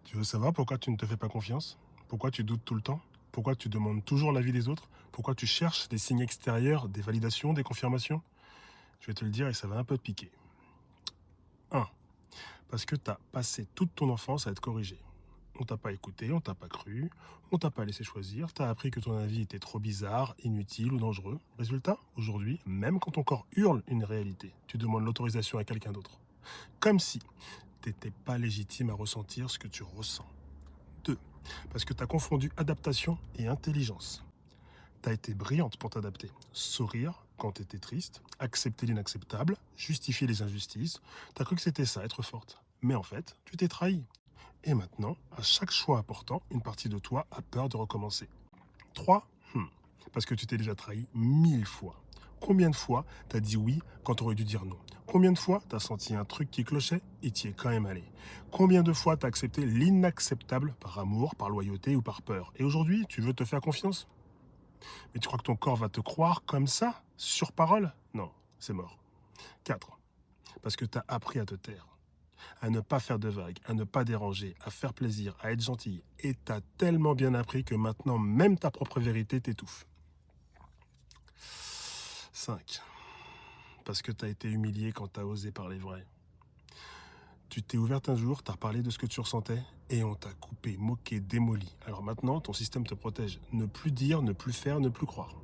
Tu veux savoir pourquoi tu ne te fais pas confiance? Pourquoi tu doutes tout le temps? Pourquoi tu demandes toujours l'avis des autres? Pourquoi tu cherches des signes extérieurs, des validations, des confirmations? Je vais te le dire et ça va un peu te piquer. 1. Parce que tu as passé toute ton enfance à être corrigé. On t'a pas écouté, on t'a pas cru, on t'a pas laissé choisir, t'as appris que ton avis était trop bizarre, inutile ou dangereux. Résultat, aujourd'hui, même quand ton corps hurle une réalité, tu demandes l'autorisation à quelqu'un d'autre. Comme si t'étais pas légitime à ressentir ce que tu ressens. 2. Parce que tu as confondu adaptation et intelligence. Tu as été brillante pour t'adapter. Sourire quand tu étais triste, accepter l'inacceptable, justifier les injustices. Tu as cru que c'était ça, être forte. Mais en fait, tu t'es trahi. Et maintenant, à chaque choix important, une partie de toi a peur de recommencer. 3. Parce que tu t'es déjà trahi 1000 fois. Combien de fois t'as dit oui quand t'aurais dû dire non? Combien de fois t'as senti un truc qui clochait et t'y es quand même allé? Combien de fois t'as accepté l'inacceptable par amour, par loyauté ou par peur? Et aujourd'hui, tu veux te faire confiance? Mais tu crois que ton corps va te croire comme ça, sur parole? Non, c'est mort. 4. Parce que t'as appris à te taire, à ne pas faire de vagues, à ne pas déranger, à faire plaisir, à être gentil. Et t'as tellement bien appris que maintenant, même ta propre vérité t'étouffe. 5. Parce que tu as été humilié quand tu as osé parler vrai. Tu t'es ouverte un jour, tu as parlé de ce que tu ressentais et on t'a coupé, moqué, démoli. Alors maintenant, ton système te protège. Ne plus dire, ne plus faire, ne plus croire.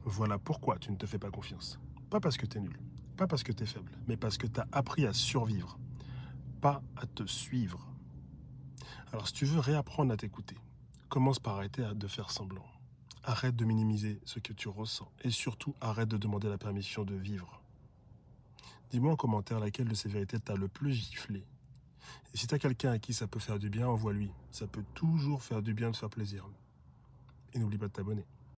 Voilà pourquoi tu ne te fais pas confiance. Pas parce que tu es nul, pas parce que tu es faible, mais parce que tu as appris à survivre, pas à te suivre. Alors si tu veux réapprendre à t'écouter, commence par arrêter de faire semblant. Arrête de minimiser ce que tu ressens et surtout arrête de demander la permission de vivre. Dis-moi en commentaire laquelle de ces vérités t'a le plus giflé. Et si t'as quelqu'un à qui ça peut faire du bien, envoie-lui. Ça peut toujours faire du bien de faire plaisir. Et n'oublie pas de t'abonner.